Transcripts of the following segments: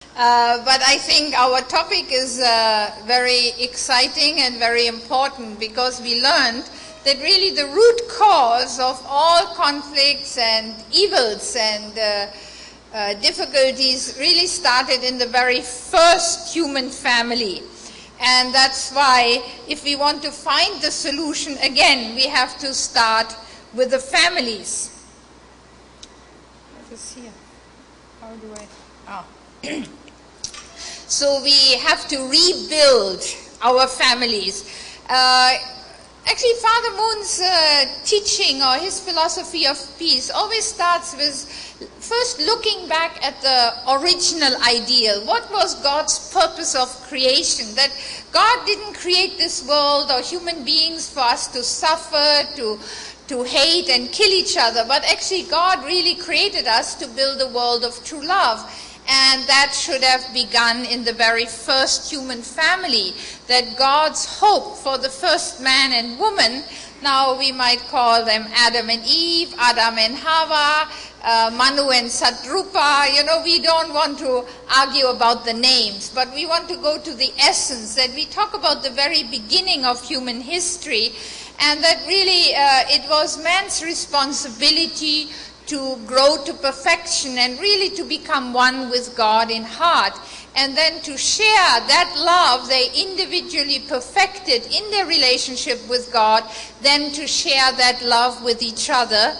But I think our topic is very exciting and very important, because we learned that really the root cause of all conflicts and evils and difficulties really started in the very first human family. And that's why if we want to find the solution, again, we have to start with the families. What is here? How do I... So we have to rebuild our families. Actually, Father Moon's teaching, or his philosophy of peace, always starts with first looking back at the original ideal. What was God's purpose of creation? That God didn't create this world or human beings for us to suffer, to hate and kill each other, but actually God really created us to build a world of true love. And that should have begun in the very first human family, that God's hope for the first man and woman, now we might call them Adam and Eve, Adam and Hava, Manu and Satrupa. You know, we don't want to argue about the names, but we want to go to the essence, that we talk about the very beginning of human history, and that really it was man's responsibility to grow to perfection and really to become one with God in heart, and then to share that love they individually perfected in their relationship with God, then to share that love with each other,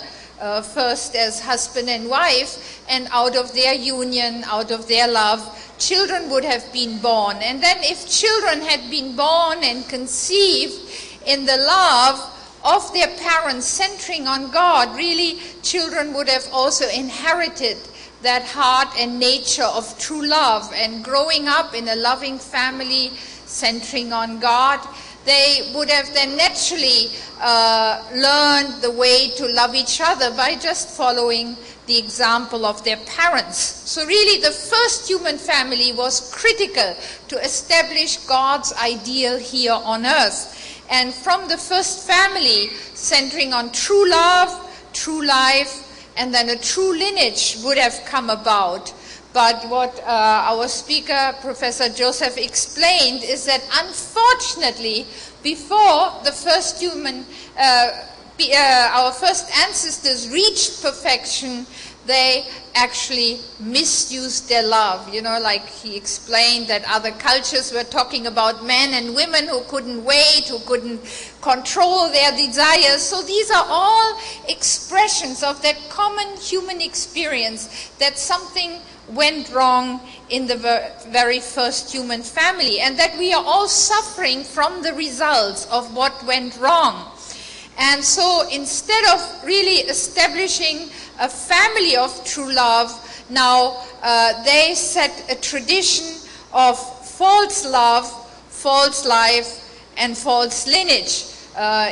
first as husband and wife, and out of their union, out of their love, children would have been born. And then if children had been born and conceived in the love of their parents centering on God, really children would have also inherited that heart and nature of true love, and growing up in a loving family centering on God, they would have then naturally learned the way to love each other by just following the example of their parents. So really the first human family was critical to establish God's ideal here on earth. And from the first family, centering on true love, true life, and then a true lineage would have come about. But what our speaker, Professor Joseph, explained is that unfortunately, before the first human, our first ancestors reached perfection, they actually misused their love. You know, like he explained that other cultures were talking about men and women who couldn't wait, who couldn't control their desires. So these are all expressions of that common human experience, that something went wrong in the very first human family, and that we are all suffering from the results of what went wrong. And so instead of really establishing a family of true love, now they set a tradition of false love, false life, and false lineage.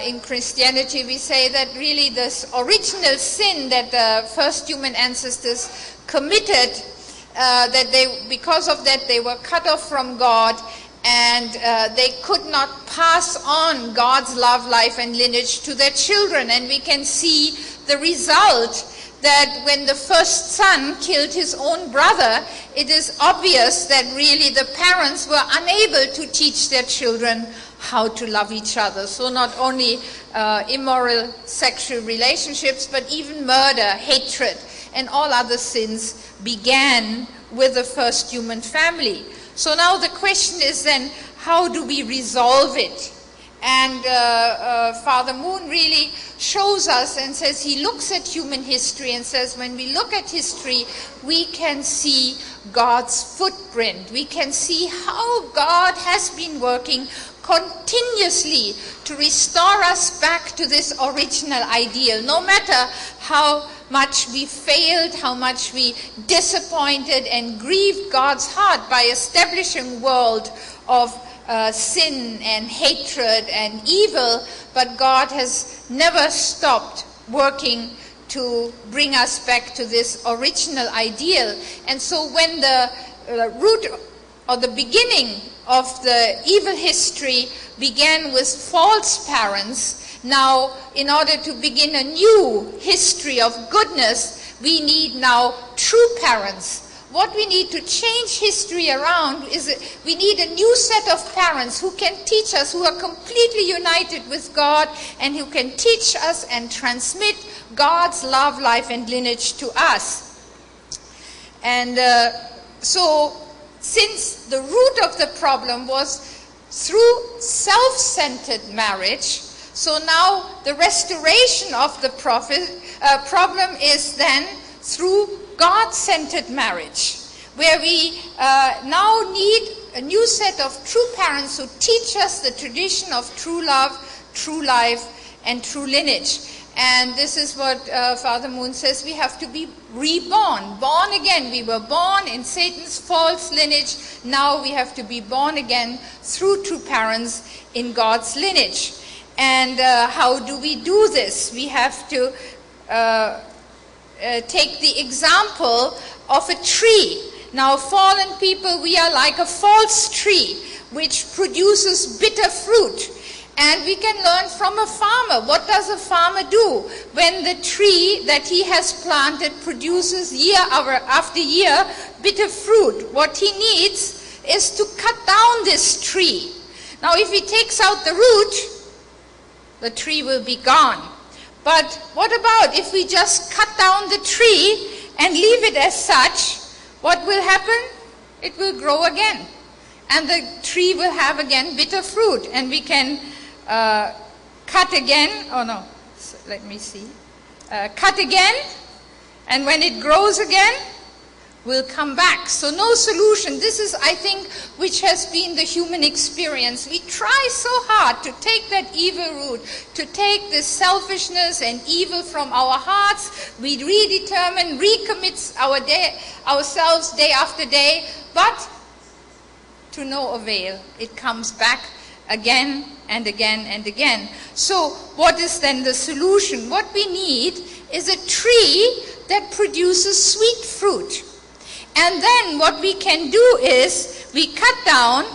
In Christianity, we say that really this original sin that the first human ancestors committed, because of that they were cut off from God, and they could not pass on God's love, life, and lineage to their children. And we can see the result, that when the first son killed his own brother, it is obvious that really the parents were unable to teach their children how to love each other. So not only immoral sexual relationships, but even murder, hatred, and all other sins began with the first human family. So now the question is then, how do we resolve it? And Father Moon really shows us and says, he looks at human history and says, when we look at history, we can see God's footprint. We can see how God has been working continuously to restore us back to this original ideal. No matter how much we failed, how much we disappointed and grieved God's heart by establishing a world of sin and hatred and evil, but God has never stopped working to bring us back to this original ideal. And so when the root or the beginning of the evil history began with false parents, now in order to begin a new history of goodness, we need now true parents what we need to change history around is we need a new set of parents who can teach us, who are completely united with God, and who can teach us and transmit God's love, life, and lineage to us. And so, since the root of the problem was through self-centered marriage, so now the restoration of the problem is then through God-centered marriage, where we now need a new set of true parents who teach us the tradition of true love, true life, and true lineage. And this is what Father Moon says, we have to be reborn, born again. We were born in Satan's false lineage. Now we have to be born again through true parents in God's lineage. And how do we do this? We have to take the example of a tree. Now, fallen people, we are like a false tree which produces bitter fruit. And we can learn from a farmer. What does a farmer do when the tree that he has planted produces year after year bitter fruit? What he needs is to cut down this tree. Now, if he takes out the root, the tree will be gone. But what about if we just cut down the tree and leave it as such? What will happen? It will grow again. And the tree will have again bitter fruit. And we can cut again. Oh no, let me see. Cut again. And when it grows again, will come back. So no solution. This is, I think, which has been the human experience. We try so hard to take that evil root, to take this selfishness and evil from our hearts. We redetermine, recommit ourselves day after day, but to no avail. It comes back again and again and again. So what is then the solution? What we need is a tree that produces sweet fruit. And then what we can do is we cut down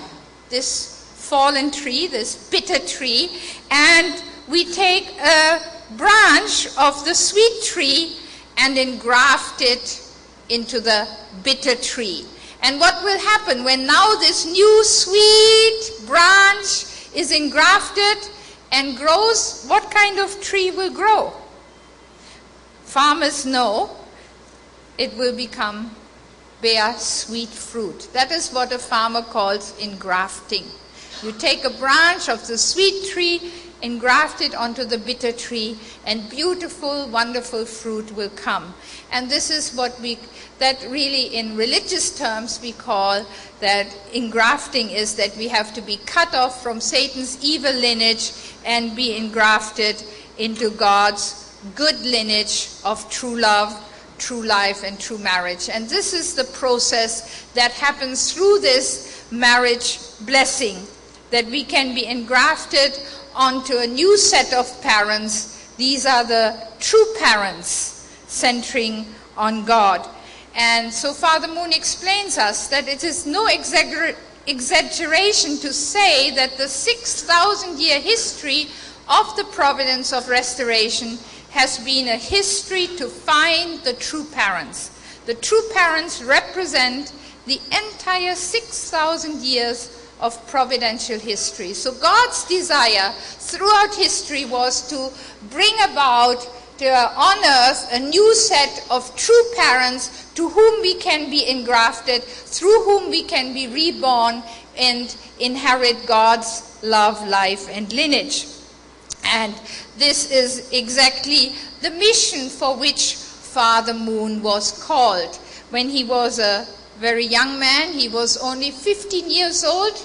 this fallen tree, this bitter tree, and we take a branch of the sweet tree and engraft it into the bitter tree. And what will happen when now this new sweet branch is engrafted and grows? What kind of tree will grow? Farmers know it will bear sweet fruit. That is what a farmer calls engrafting. You take a branch of the sweet tree, engraft it onto the bitter tree, and beautiful, wonderful fruit will come. And this is what that really in religious terms we call that engrafting is that we have to be cut off from Satan's evil lineage and be engrafted into God's good lineage of true love, true life, and true marriage. And this is the process that happens through this marriage blessing, that we can be engrafted onto a new set of parents. These are the true parents centering on God. And so Father Moon explains us that it is no exaggeration to say that the 6,000-year history of the providence of restoration has been a history to find the true parents. The true parents represent the entire 6,000 years of providential history. So God's desire throughout history was to bring about on earth a new set of true parents to whom we can be engrafted, through whom we can be reborn and inherit God's love, life, and lineage. And this is exactly the mission for which Father Moon was called. When he was a very young man, he was only 15 years old.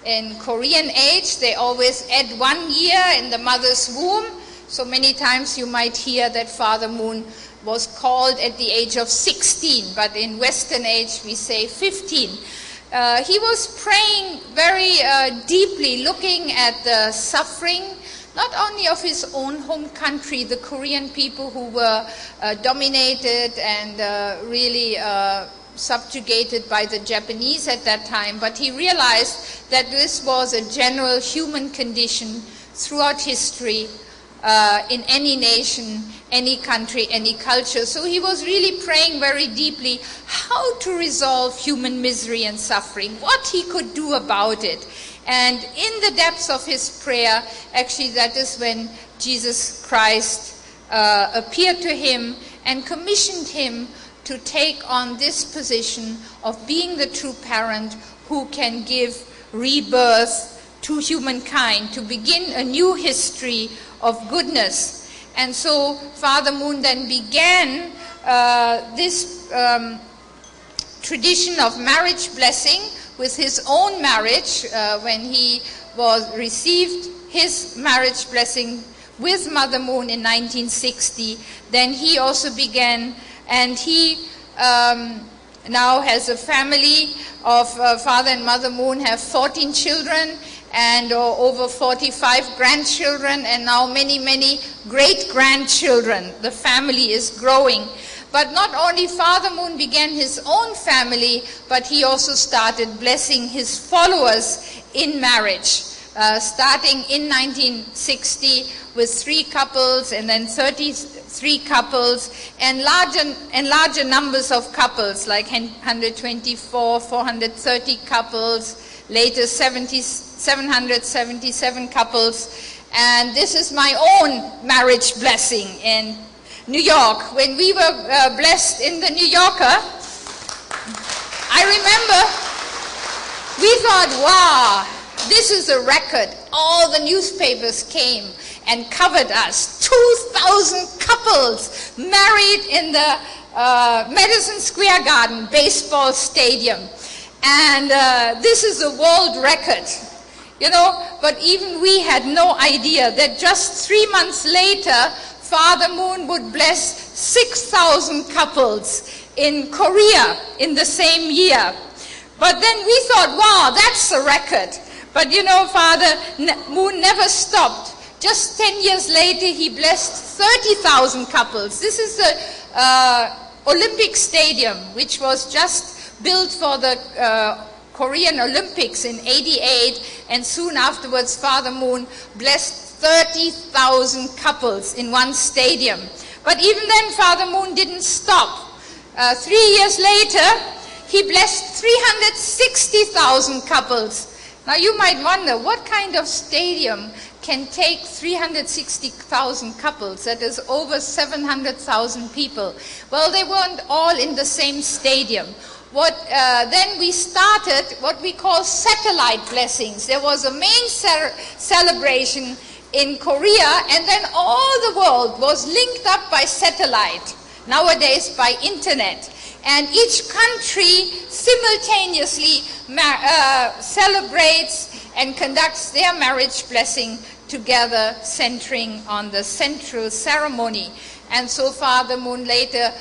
In Korean age, they always add 1 year in the mother's womb. So many times you might hear that Father Moon was called at the age of 16, but in Western age we say 15. He was praying very deeply, looking at the suffering, not only of his own home country, the Korean people who were dominated and really subjugated by the Japanese at that time, but he realized that this was a general human condition throughout history in any nation, any country, any culture. So he was really praying very deeply how to resolve human misery and suffering, what he could do about it. And in the depths of his prayer, actually that is when Jesus Christ appeared to him and commissioned him to take on this position of being the true parent who can give rebirth to humankind, to begin a new history of goodness. And so Father Moon then began this tradition of marriage blessing with his own marriage when he received his marriage blessing with Mother Moon in 1960. Then he also began, and he now has a family of Father and Mother Moon have 14 children and over 45 grandchildren, and now many, many great-grandchildren. The family is growing. But not only Father Moon began his own family, but he also started blessing his followers in marriage, starting in 1960 with 3 couples, and then 33 couples, and larger numbers of couples, like 124, 430 couples, later 777 couples. And this is my own marriage blessing in New York. When we were blessed in the New Yorker, I remember we thought, wow, this is a record. All the newspapers came and covered us. 2,000 couples married in the Madison Square Garden baseball stadium. And this is a world record, you know, but even we had no idea that just 3 months later, Father Moon would bless 6,000 couples in Korea in the same year. But then we thought, wow, that's a record. But you know, Father Moon never stopped. Just 10 years later, he blessed 30,000 couples. This is the Olympic Stadium, which was just built for the Korean Olympics in '88, and soon afterwards, Father Moon blessed 30,000 couples in one stadium. But even then, Father Moon didn't stop. 3 years later, he blessed 360,000 couples. Now you might wonder, what kind of stadium can take 360,000 couples? That is over 700,000 people. Well, they weren't all in the same stadium. Then we started what we call satellite blessings. There was a main celebration in Korea, and then all the world was linked up by satellite, nowadays by internet. And each country simultaneously celebrates and conducts their marriage blessing together, centering on the central ceremony. And so Father Moon later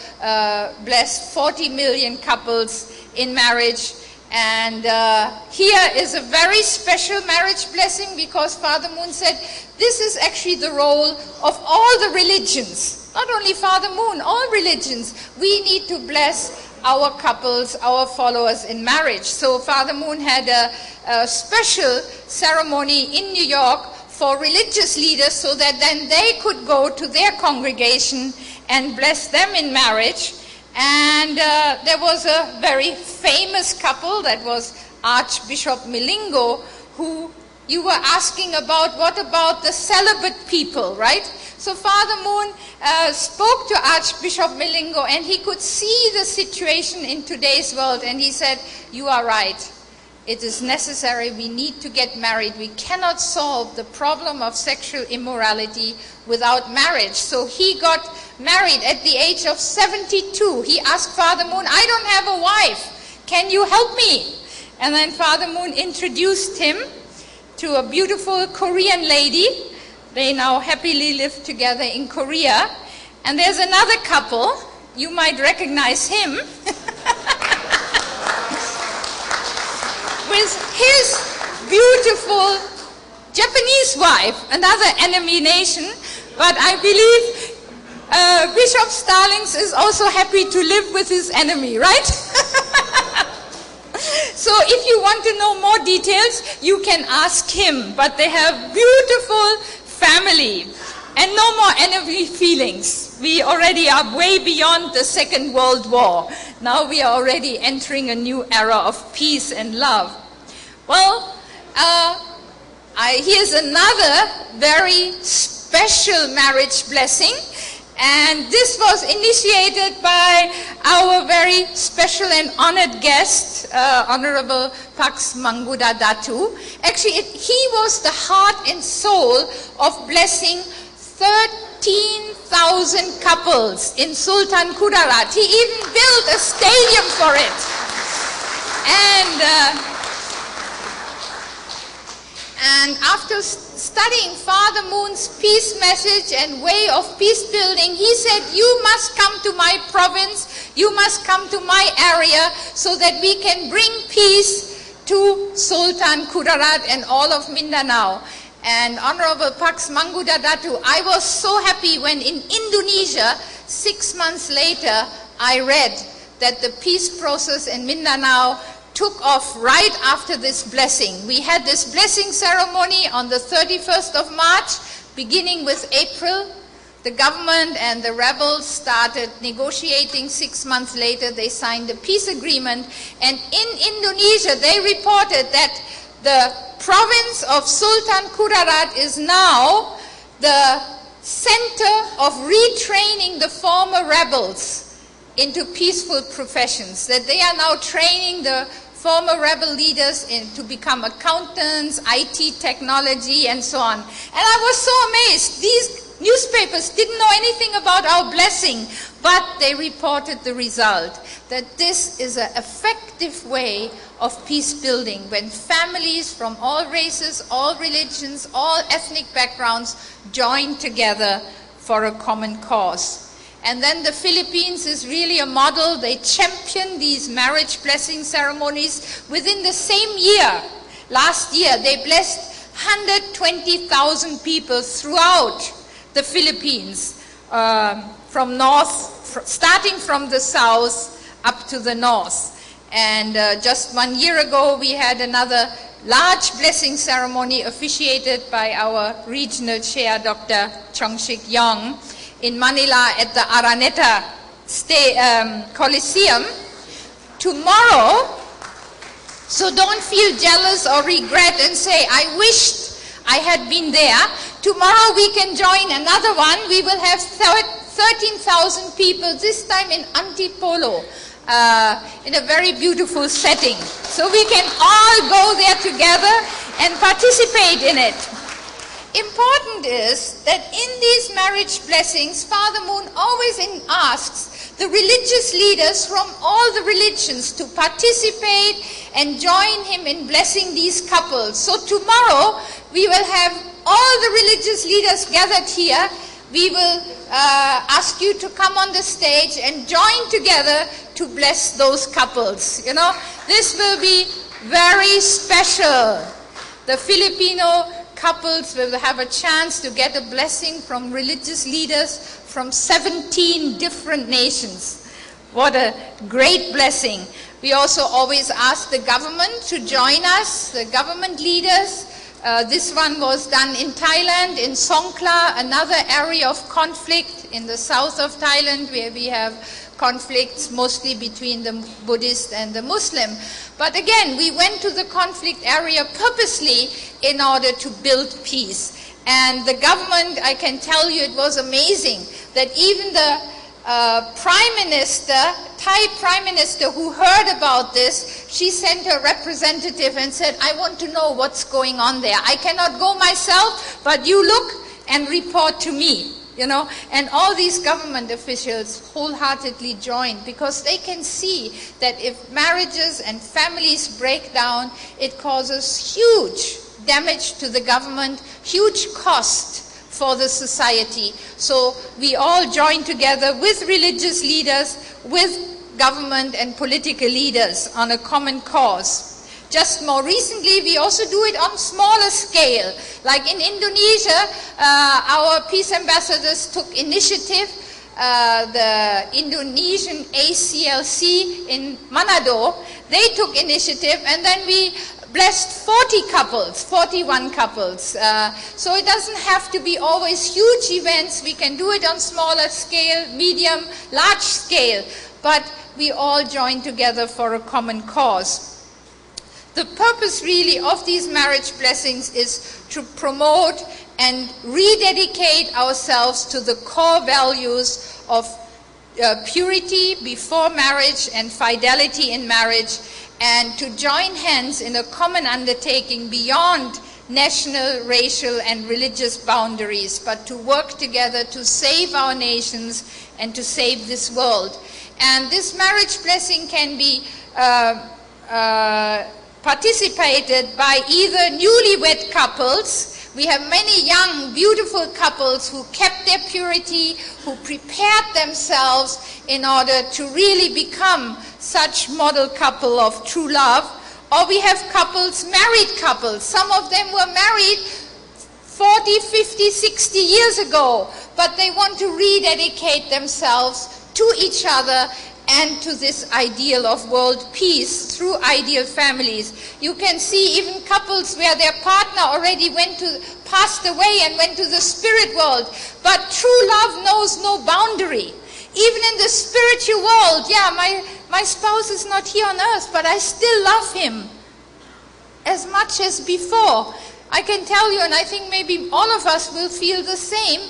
blessed 40 million couples in marriage. And here is a very special marriage blessing, because Father Moon said this is actually the role of all the religions. Not only Father Moon, all religions. We need to bless our couples, our followers in marriage. So Father Moon had a special ceremony in New York for religious leaders, so that then they could go to their congregation and bless them in marriage. And there was a very famous couple, that was Archbishop Milingo, who you were asking about, what about the celibate people, right? So Father Moon spoke to Archbishop Milingo, and he could see the situation in today's world, and he said, you are right. It is necessary. We need to get married. We cannot solve the problem of sexual immorality without marriage. So he got married at the age of 72. He asked Father Moon, I don't have a wife. Can you help me? And then Father Moon introduced him to a beautiful Korean lady. They now happily live together in Korea. And there's another couple. You might recognize him. With his beautiful Japanese wife, another enemy nation, but I believe Bishop Starlings is also happy to live with his enemy, right? So if you want to know more details, you can ask him, but they have beautiful family. And no more enemy feelings. We already are way beyond the Second World War. Now we are already entering a new era of peace and love. Well, here's another very special marriage blessing. And this was initiated by our very special and honored guest, Honorable Pax Mangkuda Datu. Actually, he was the heart and soul of blessing 13,000 couples in Sultan Kudarat. He even built a stadium for it. And after studying Father Moon's peace message and way of peace building, he said, you must come to my province, you must come to my area so that we can bring peace to Sultan Kudarat and all of Mindanao. And Honorable Pax Mangkuda Datu, I was so happy when in Indonesia, 6 months later, I read that the peace process in Mindanao took off right after this blessing. We had this blessing ceremony on the 31st of March, beginning with April. The government and the rebels started negotiating. 6 months later, they signed a peace agreement. And in Indonesia, they reported that the province of Sultan Kudarat is now the center of retraining the former rebels into peaceful professions, that they are now training the former rebel leaders to become accountants, IT technology, and so on. And I was so amazed. These newspapers didn't know anything about our blessing, but they reported the result, that this is an effective way of peace building when families from all races, all religions, all ethnic backgrounds join together for a common cause. And then the Philippines is really a model. They champion these marriage blessing ceremonies. Within the same year, last year, they blessed 120,000 people throughout the Philippines, starting from the south up to the north. And just 1 year ago, we had another large blessing ceremony officiated by our regional chair, Dr. Chongshik Yong, in Manila at the Araneta Coliseum. Tomorrow, so don't feel jealous or regret and say, I wished I had been there. Tomorrow we can join another one. We will have 13,000 people, this time in Antipolo, in a very beautiful setting. So we can all go there together and participate in it. Important is that in these marriage blessings, Father Moon always asks the religious leaders from all the religions to participate and join him in blessing these couples. So tomorrow we will have all the religious leaders gathered here. We will ask you to come on the stage and join together to bless those couples. You know, this will be very special. The Filipino couples will have a chance to get a blessing from religious leaders from 17 different nations. What a great blessing. We also always ask the government to join us, the government leaders. This one was done in Thailand, in Songkhla, another area of conflict in the south of Thailand where we have conflicts mostly between the Buddhist and the Muslim. But again, we went to the conflict area purposely in order to build peace. And the government, I can tell you, it was amazing that even the Prime Minister, Thai Prime Minister who heard about this, she sent her representative and said, I want to know what's going on there. I cannot go myself, but you look and report to me. You know, and all these government officials wholeheartedly joined because they can see that if marriages and families break down, it causes huge damage to the government, huge cost for the society. So we all join together with religious leaders, with government and political leaders on a common cause. Just more recently, we also do it on smaller scale. Like in Indonesia, our peace ambassadors took initiative. The Indonesian ACLC in Manado, they took initiative, and then we blessed 40 couples, 41 couples. So it doesn't have to be always huge events. We can do it on smaller scale, medium, large scale, but we all join together for a common cause. The purpose really of these marriage blessings is to promote and rededicate ourselves to the core values of purity before marriage and fidelity in marriage, and to join hands in a common undertaking beyond national, racial, and religious boundaries, but to work together to save our nations and to save this world. And this marriage blessing can be participated by either newlywed couples. We have many young, beautiful couples who kept their purity, who prepared themselves in order to really become such model couple of true love. Or we have couples, married couples. Some of them were married 40, 50, 60 years ago, but they want to rededicate themselves to each other and to this ideal of world peace through ideal families. You can see even couples where their partner already passed away and went to the spirit world, but true love knows no boundary. Even in the spiritual world, my spouse is not here on earth, but I still love him as much as before. I can tell you, and I think maybe all of us will feel the same,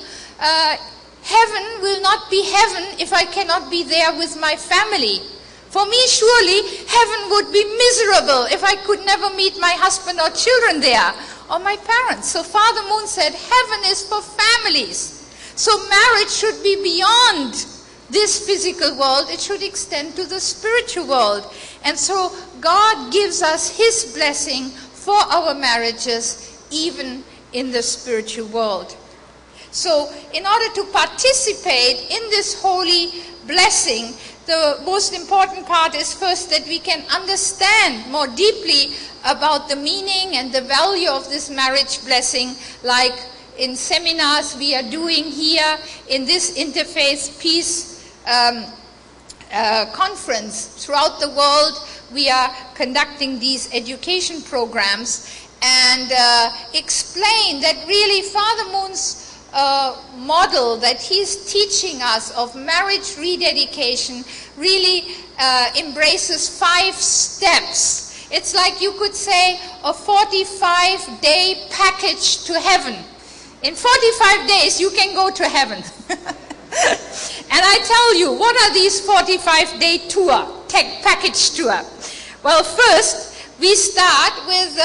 heaven will not be heaven if I cannot be there with my family. For me, surely, heaven would be miserable if I could never meet my husband or children there, or my parents. So Father Moon said, heaven is for families. So marriage should be beyond this physical world. It should extend to the spiritual world. And so God gives us His blessing for our marriages, even in the spiritual world. So in order to participate in this holy blessing, the most important part is first that we can understand more deeply about the meaning and the value of this marriage blessing, like in seminars we are doing here in this Interfaith Peace conference. Throughout the world we are conducting these education programs and explain that really Father Moon's model that he's teaching us of marriage rededication really embraces 5 steps. It's like you could say a 45-day package to heaven. In 45 days you can go to heaven. And I tell you, what are these 45-day package tour? Well, first we start with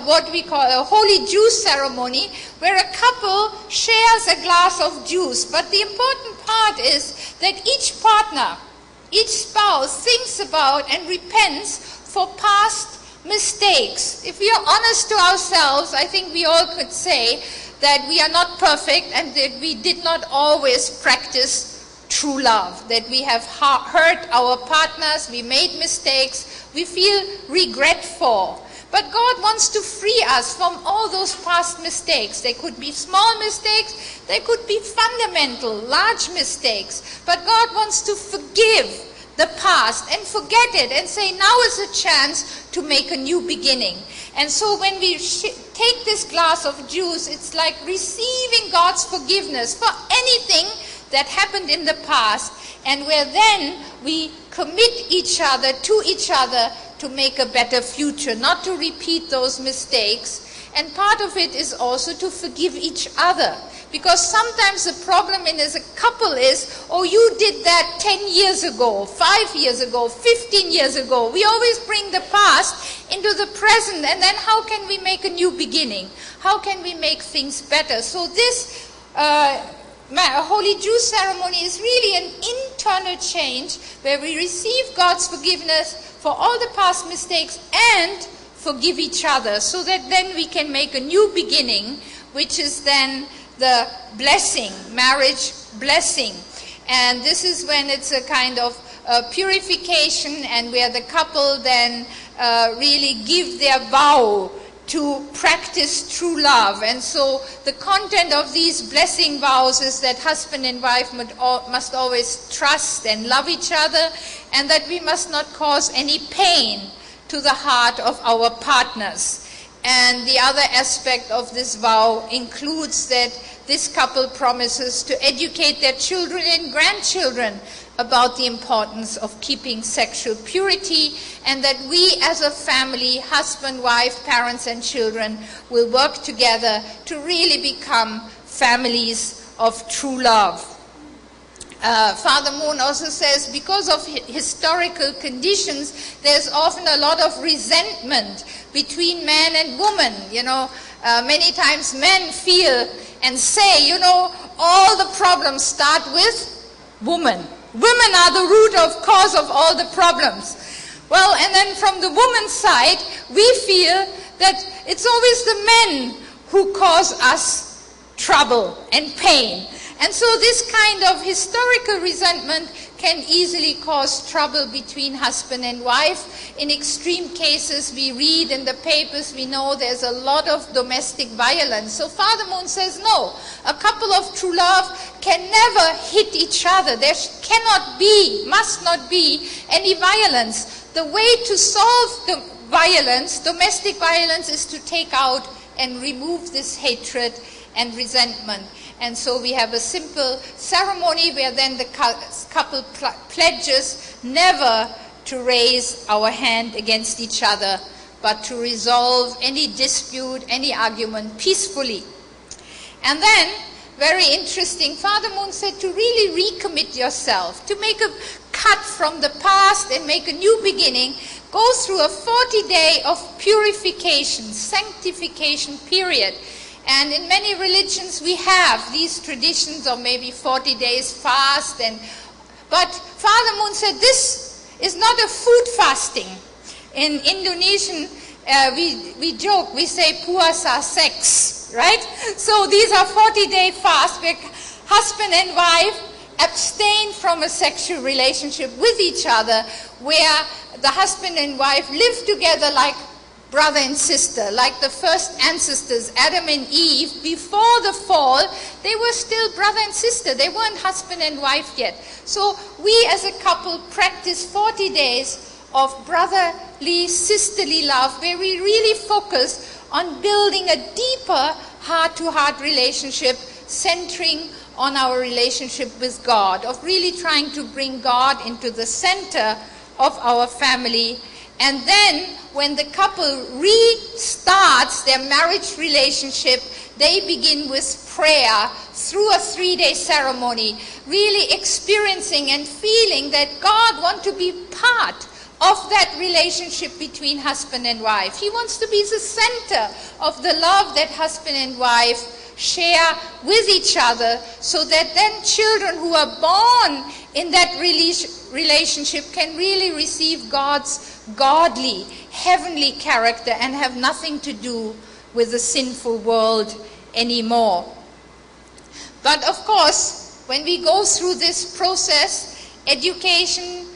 what we call a holy juice ceremony, where a couple shares a glass of juice. But the important part is that each partner, each spouse thinks about and repents for past mistakes. If we are honest to ourselves, I think we all could say that we are not perfect and that we did not always practice true love, that we have hurt our partners, we made mistakes, we feel regretful. But God wants to free us from all those past mistakes. They could be small mistakes, they could be fundamental, large mistakes. But God wants to forgive the past and forget it and say, now is a chance to make a new beginning. And so when we take this glass of juice, it's like receiving God's forgiveness for anything that happened in the past, and where then we commit each other to make a better future, not to repeat those mistakes. And part of it is also to forgive each other, because sometimes the problem as a couple is, oh, you did that 10 years ago, 5 years ago, 15 years ago. We always bring the past into the present, and then how can we make a new beginning? How can we make things better? So this Holy Juice ceremony is really an internal change where we receive God's forgiveness for all the past mistakes and forgive each other, so that then we can make a new beginning, which is then the blessing, marriage blessing. And this is when it's a kind of purification, and where the couple then really give their vow to practice true love. And so the content of these blessing vows is that husband and wife must always trust and love each other, and that we must not cause any pain to the heart of our partners. And the other aspect of this vow includes that this couple promises to educate their children and grandchildren about the importance of keeping sexual purity, and that we as a family, husband, wife, parents, and children, will work together to really become families of true love. Father Moon also says because of historical conditions, there's often a lot of resentment between man and woman. Many times men feel and say, all the problems start with woman. Women are the root of cause of all the problems. Well, and then from the woman's side, we feel that it's always the men who cause us trouble and pain. And so this kind of historical resentment can easily cause trouble between husband and wife. In extreme cases, we read in the papers, we know there's a lot of domestic violence. So Father Moon says, no, a couple of true love can never hit each other. There must not be any violence. The way to solve the violence, domestic violence, is to take out and remove this hatred and resentment. And so we have a simple ceremony where then the couple pledges never to raise our hand against each other, but to resolve any dispute, any argument peacefully. And then, very interesting, Father Moon said to really recommit yourself, to make a cut from the past and make a new beginning. Go through a 40-day of purification, sanctification period. And in many religions we have these traditions of maybe 40 days fast. But Father Moon said this is not a food fasting. In Indonesian we joke, we say puasa sex, right? So these are 40-day fasts where husband and wife abstain from a sexual relationship with each other, where the husband and wife live together like brother and sister, like the first ancestors, Adam and Eve. Before the fall, they were still brother and sister. They weren't husband and wife yet. So we as a couple practice 40 days of brotherly, sisterly love, where we really focus on building a deeper heart-to-heart relationship, centering on our relationship with God, of really trying to bring God into the center of our family. And then when the couple restarts their marriage relationship, they begin with prayer through a 3-day ceremony, really experiencing and feeling that God wants to be part of that relationship between husband and wife. He wants to be the center of the love that husband and wife share with each other, so that then children who are born in that relationship can really receive God's godly, heavenly character and have nothing to do with the sinful world anymore. But of course, when we go through this process, education,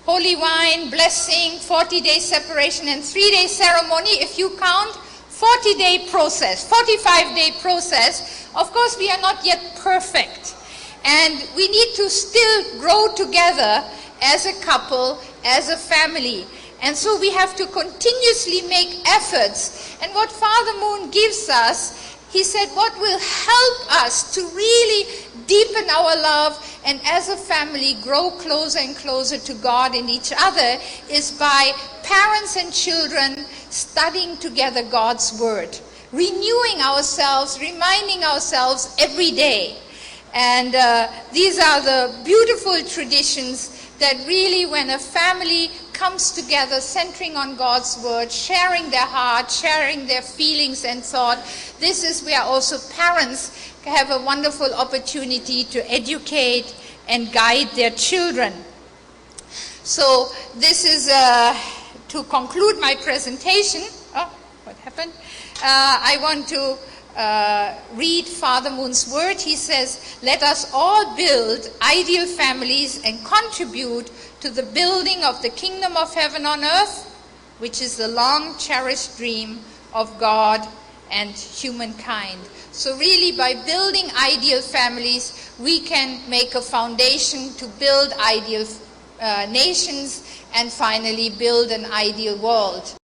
holy wine, blessing, 40-day separation, and 3-day ceremony, if you count, 40-day process, 45-day process, of course we are not yet perfect. And we need to still grow together as a couple, as a family. And so we have to continuously make efforts. And what Father Moon gives us, he said, what will help us to really deepen our love and as a family grow closer and closer to God and each other, is by parents and children studying together God's Word, renewing ourselves, reminding ourselves every day. And these are the beautiful traditions that really, when a family comes together, centering on God's Word, sharing their heart, sharing their feelings and thought, this is where also parents have a wonderful opportunity to educate and guide their children. So this is to conclude my presentation. Oh, what happened? I want to read Father Moon's word. He says, let us all build ideal families and contribute to the building of the kingdom of heaven on earth, which is the long cherished dream of God and humankind. So really, by building ideal families, we can make a foundation to build ideal nations and finally build an ideal world.